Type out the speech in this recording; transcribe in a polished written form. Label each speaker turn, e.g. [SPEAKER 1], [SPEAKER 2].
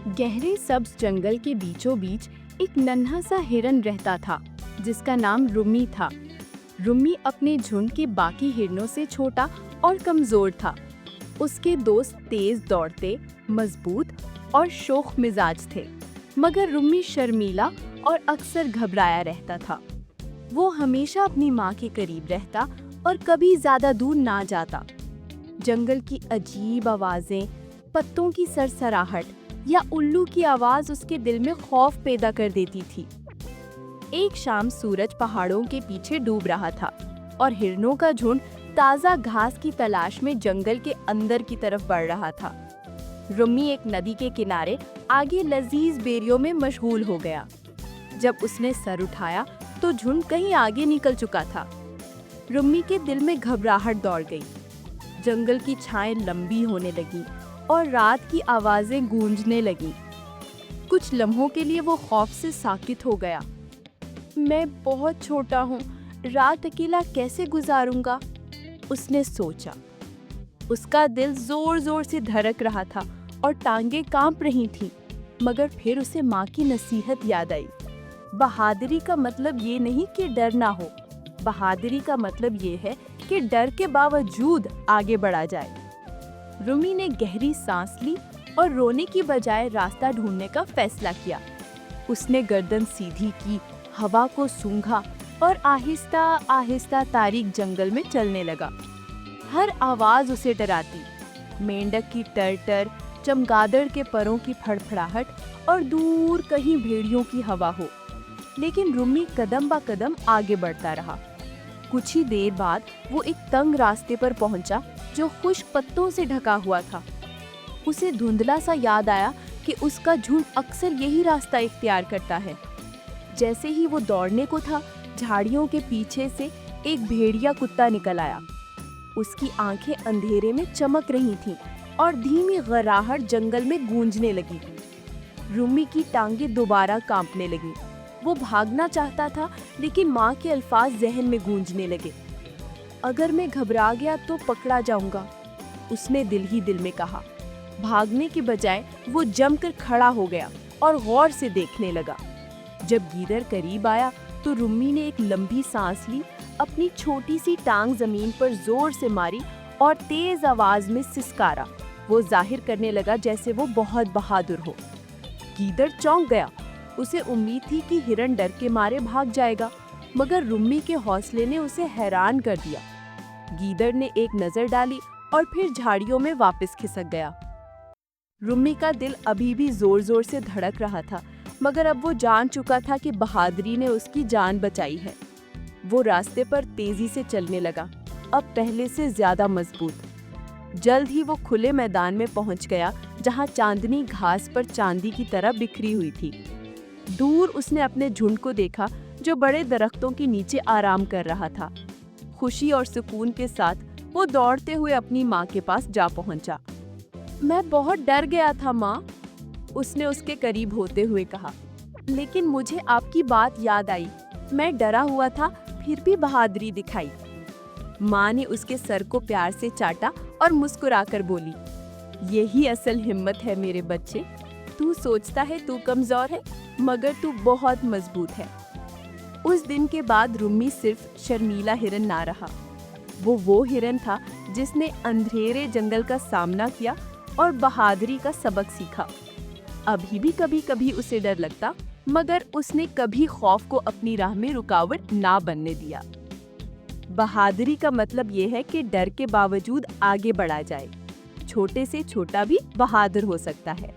[SPEAKER 1] गहरे सब्ज जंगल के बीचों बीच एक नन्हा सा हिरन रहता था जिसका नाम रुम्मी था। रुम्मी अपने झुंड के बाकी हिरनों से छोटा और कमजोर था। उसके दोस्त तेज दौड़ते, मजबूत और शोख मिजाज थे, मगर रुम्मी शर्मीला और अक्सर घबराया रहता था। वो हमेशा अपनी माँ के करीब रहता और कभी ज्यादा दूर ना जाता। जंगल की अजीब आवाजें, पत्तों की सरसराहट या उल्लू की आवाज उसके दिल में खौफ पैदा कर देती थी। एक शाम सूरज पहाड़ों के पीछे डूब रहा था और हिरनों का झुंड ताजा घास की तलाश में जंगल के अंदर की तरफ बढ़ रहा था। रुम्मी एक नदी के किनारे आगे लजीज बेरियों में मशगूल हो गया। जब उसने सर उठाया तो झुंड कहीं आगे निकल चुका था। रुम्मी के दिल में घबराहट दौड़ गई। जंगल की छाएं लंबी होने लगी और रात की आवाजें गूंजने लगी। कुछ लम्हों के लिए वो खौफ से साकित हो गया। मैं बहुत छोटा हूँ, रात अकेला कैसे गुजारूंगा? उसने सोचा। उसका दिल जोर जोर से धड़क रहा था और टांगें कांप रही थीं, मगर फिर उसे माँ की नसीहत याद आई। बहादुरी का मतलब ये नहीं कि डर ना हो, बहादुरी का मतलब ये है कि डर के बावजूद आगे बढ़ा जाए। रुम्मी ने गहरी सांस ली और रोने की बजाय रास्ता ढूंढने का फैसला किया। उसने गर्दन सीधी की, हवा को सूंघा और आहिस्ता आहिस्ता तारीक जंगल में चलने लगा। हर आवाज उसे डराती, मेंढक की टर-टर, चमगादड़ के परों की फड़फड़ाहट और दूर कहीं भेड़ियों की हवा हो। लेकिन रुम्मी कदम ब कदम आगे बढ़ता रहा। कुछ ही देर बाद वो एक तंग रास्ते पर पहुंचा जो खुश्क पत्तों से ढका हुआ था। उसे धुंधला सा याद आया कि उसका झुंड अक्सर यही रास्ता इख्तियार करता है। जैसे ही वो दौड़ने को था, झाड़ियों के पीछे से एक भेड़िया कुत्ता निकल आया। उसकी आंखें अंधेरे में चमक रही थीं और धीमी गराहट जंगल में गूंजने लगी। रुम्मी की टांगें दोबारा कांपने लगी। वो भागना चाहता था, लेकिन माँ के अल्फाज जहन में गूंजने लगे। अगर मैं घबरा गया तो पकड़ा जाऊंगा, उसने दिल ही दिल में कहा। भागने के बजाय वो जमकर खड़ा हो गया और गौर से देखने लगा। जब गीदड़ करीब आया तो रुम्मी ने एक लंबी सांस ली, अपनी छोटी सी टांग जमीन पर जोर से मारी और तेज आवाज में सिसकारा। वो जाहिर करने लगा जैसे वो बहुत बहादुर हो। गीदड़ चौंक गया। उसे उम्मीद थी कि हिरन डर के मारे भाग जाएगा, मगर रुम्मी के हौसले ने उसे हैरान कर दिया। गीदड़ ने एक नजर डाली और फिर झाड़ियों में वापस खिसक गया। रुम्मी का दिल अभी भी जोर जोर से धड़क रहा था, मगर अब वो जान चुका था कि बहादुरी ने उसकी जान बचाई है। वो रास्ते पर तेजी से चलने लगा, अब पहले से ज्यादा मजबूत। जल्द ही वो खुले मैदान में पहुंच गया, जहां चांदनी घास पर चांदी की तरह बिखरी हुई थी। दूर उसने अपने झुंड को देखा जो बड़े दरख्तों के नीचे आराम कर रहा था। खुशी और सुकून के साथ वो दौड़ते हुए अपनी माँ के पास जा पहुंचा। मैं बहुत डर गया था माँ, उसने उसके करीब होते हुए कहा, लेकिन मुझे आपकी बात याद आई। मैं डरा हुआ था, फिर भी बहादुरी दिखाई। माँ ने उसके सर को प्यार से चाटा और मुस्कुराकर बोली, यही असल हिम्मत है मेरे बच्चे। तू सोचता है तू कमजोर है, मगर तू बहुत मजबूत है। उस दिन के बाद रुम्मी सिर्फ शर्मीला हिरन ना रहा, वो हिरन था जिसने अंधेरे जंगल का सामना किया और बहादुरी का सबक सीखा। अभी भी कभी कभी उसे डर लगता, मगर उसने कभी खौफ को अपनी राह में रुकावट ना बनने दिया। बहादुरी का मतलब ये है कि डर के बावजूद आगे बढ़ा जाए। छोटे से छोटा भी बहादुर हो सकता है।